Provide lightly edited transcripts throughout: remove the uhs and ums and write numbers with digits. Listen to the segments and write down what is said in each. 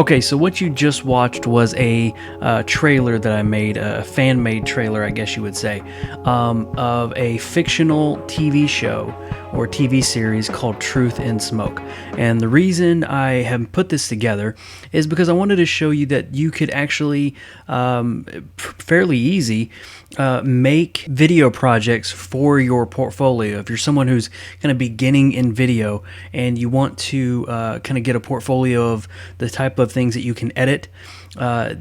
Okay, so what you just watched was a trailer that I made, a fan-made trailer, I guess you would say, of a fictional TV show or TV series called Truth in Smoke. And the reason I have put this together is because I wanted to show you that you could actually, fairly easy, make video projects for your portfolio. If you're someone who's kind of beginning in video and you want to kind of get a portfolio of the type of things that you can edit,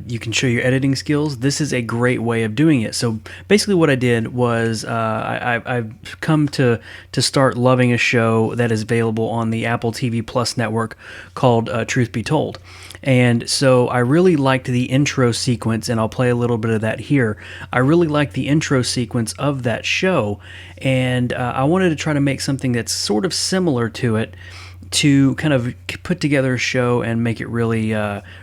you can show your editing skills. This is a great way of doing it. So basically what I did was I've come to start loving a show that is available on the Apple TV Plus network called Truth Be Told. And so I really liked the intro sequence, and I'll play a little bit of that here. I really liked the intro sequence of that show, and I wanted to try to make something that's sort of similar to it, to kind of put together a show and make it really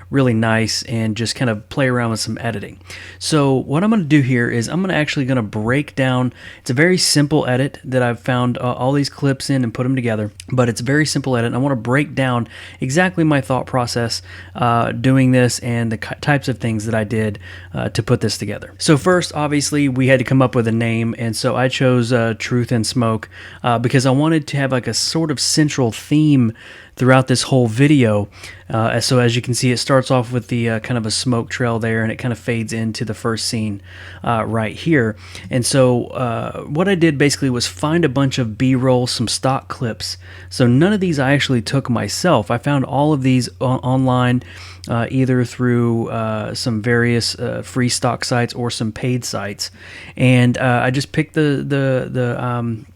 really nice and just kind of play around with some editing. So what I'm going to do here is I'm actually going to break down, it's a very simple edit that I've found all these clips in and put them together, but it's a very simple edit. I want to break down exactly my thought process doing this and the types of things that I did to put this together. So first, obviously, we had to come up with a name, and so I chose Truth in Smoke because I wanted to have like a sort of central theme throughout this whole video. So as you can see, it starts off with the kind of a smoke trail there, and it kind of fades into the first scene right here. And so what I did basically was find a bunch of B-roll, some stock clips. So none of these I actually took myself. I found all of these online, either through some various free stock sites or some paid sites, and I just picked the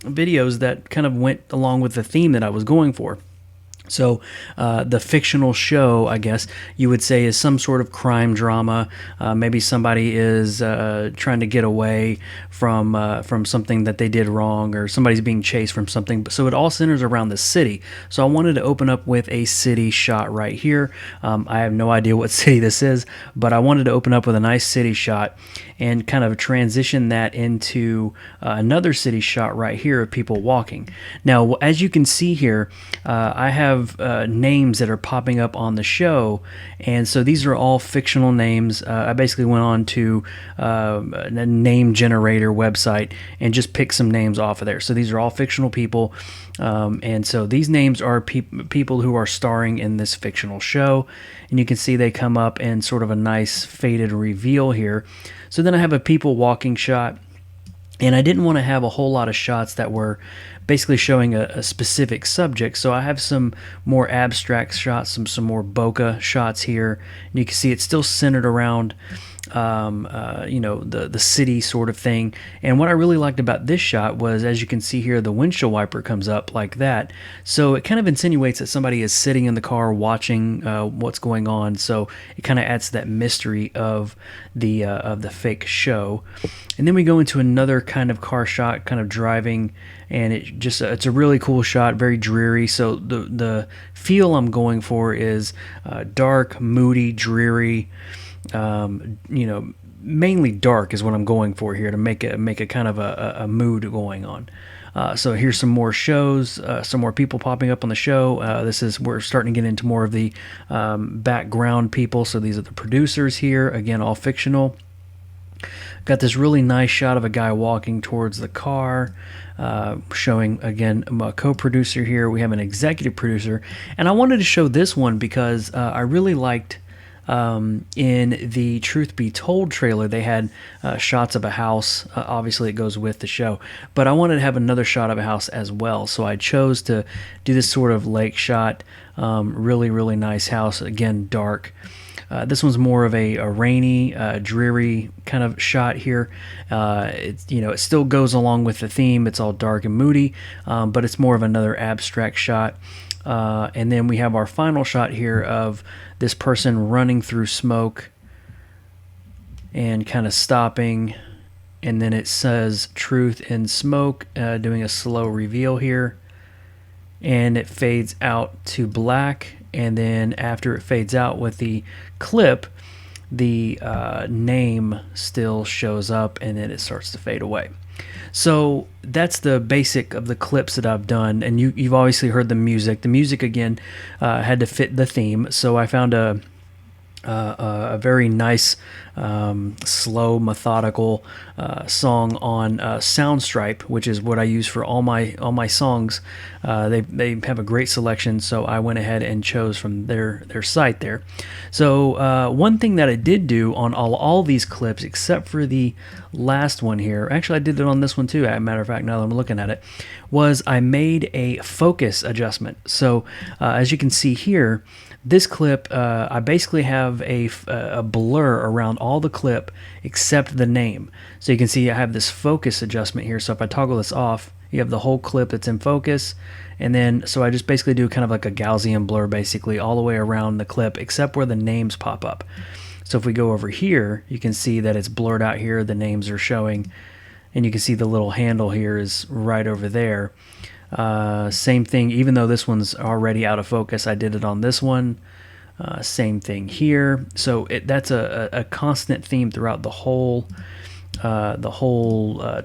videos that kind of went along with the theme that I was going for. So the fictional show, I guess you would say, is some sort of crime drama. Maybe somebody is trying to get away from something that they did wrong, or somebody's being chased from something. So it all centers around the city. So I wanted to open up with a city shot right here. I have no idea what city this is, but I wanted to open up with a nice city shot and kind of transition that into another city shot right here of people walking. Now, as you can see here, I have names that are popping up on the show, and so these are all fictional names. I basically went on to a name generator website and just picked some names off of there. So these are all fictional people, and so these names are people who are starring in this fictional show, and you can see they come up in sort of a nice faded reveal here. So then I have a people walking shot, and I didn't want to have a whole lot of shots that were basically showing a specific subject. So I have some more abstract shots, some more bokeh shots here. And you can see it's still centered around the city sort of thing. And what I really liked about this shot was, as you can see here, the windshield wiper comes up like that. So it kind of insinuates that somebody is sitting in the car watching what's going on. So it kind of adds to that mystery of the fake show. And then we go into another kind of car shot, kind of driving, and it's a really cool shot, very dreary. So the feel I'm going for is dark, moody, dreary. Mainly dark is what I'm going for here to make a kind of a mood going on. So here's some more shows, some more people popping up on the show. We're starting to get into more of the background people. So these are the producers here, again, all fictional. Got this really nice shot of a guy walking towards the car, showing, again, a co-producer here. We have an executive producer, and I wanted to show this one because I really liked in the Truth Be Told trailer, they had shots of a house. Obviously, it goes with the show, but I wanted to have another shot of a house as well. So I chose to do this sort of lake shot. Really, really nice house. Again, dark. This one's more of a rainy, dreary kind of shot here. It still goes along with the theme. It's all dark and moody, but it's more of another abstract shot. And then we have our final shot here of this person running through smoke and kind of stopping. And then it says Truth in Smoke, doing a slow reveal here. And it fades out to black. And then after it fades out with the clip, the name still shows up, and then it starts to fade away. So that's the basic of the clips that I've done, and you've obviously heard the music. The music, again, had to fit the theme, so I found a a very nice, slow, methodical song on Soundstripe, which is what I use for all my songs. They have a great selection, so I went ahead and chose from their site there. So one thing that I did do on all these clips, except for the last one here, actually I did it on this one too. As a matter of fact, now that I'm looking at it, was I made a focus adjustment. So as you can see here, this clip, I basically have a blur around all the clip except the name. So you can see I have this focus adjustment here. So if I toggle this off, you have the whole clip that's in focus. And then, so I just basically do kind of like a Gaussian blur basically all the way around the clip except where the names pop up. So if we go over here, you can see that it's blurred out here. The names are showing. And you can see the little handle here is right over there. Same thing, even though this one's already out of focus, I did it on this one. Same thing here. So that's a constant theme throughout the whole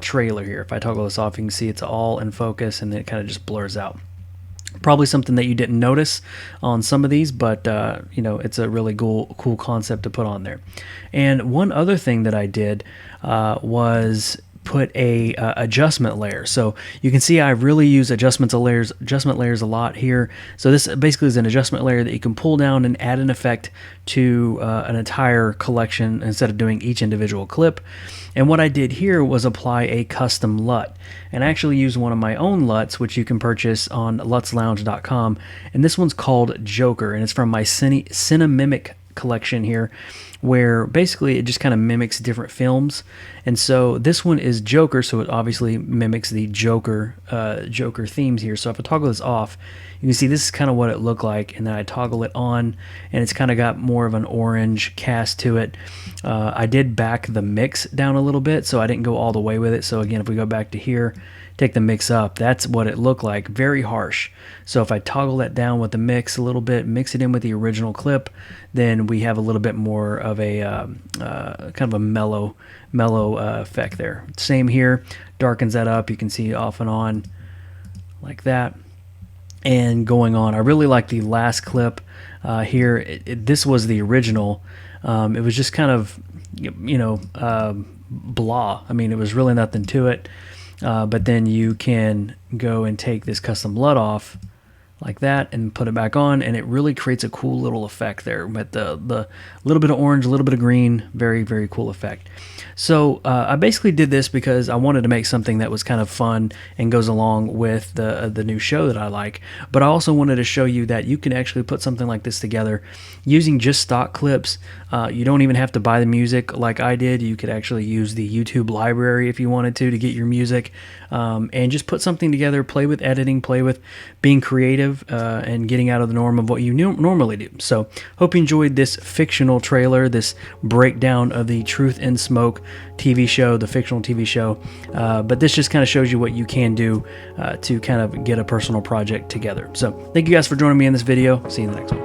trailer here. If I toggle this off, you can see it's all in focus and then it kind of just blurs out. Probably something that you didn't notice on some of these, but you know, it's a really cool concept to put on there. And one other thing that I did was put a adjustment layer. So you can see I really use adjustment layers a lot here. So this basically is an adjustment layer that you can pull down and add an effect to an entire collection instead of doing each individual clip. And what I did here was apply a custom LUT, and I actually used one of my own LUTs, which you can purchase on lutslounge.com. And this one's called Joker, and it's from my Cinemimic collection here, where basically it just kind of mimics different films. And so this one is Joker, so it obviously mimics the Joker themes here. So if I toggle this off, you can see this is kind of what it looked like, and then I toggle it on and it's kind of got more of an orange cast to it. I did back the mix down a little bit, so I didn't go all the way with it. So again, if we go back to here, take the mix up, that's what it looked like, very harsh. So if I toggle that down with the mix a little bit, mix it in with the original clip, then we have a little bit more of a kind of a mellow effect there. Same here, darkens that up, you can see off and on like that. And going on, I really like the last clip here. This was the original. It was just kind of, you know, blah. I mean, it was really nothing to it. But then you can go and take this custom LUT off like that and put it back on, and it really creates a cool little effect there with the little bit of orange, a little bit of green. Very, very cool effect. So I basically did this because I wanted to make something that was kind of fun and goes along with the new show that I like, but I also wanted to show you that you can actually put something like this together using just stock clips. You don't even have to buy the music like I did. You could actually use the YouTube library if you wanted to get your music, and just put something together, play with editing, play with being creative, and getting out of the norm of what you normally do. So hope you enjoyed this fictional trailer, this breakdown of the Truth in Smoke TV show, the fictional TV show. But this just kind of shows you what you can do to kind of get a personal project together. So thank you guys for joining me in this video. See you in the next one.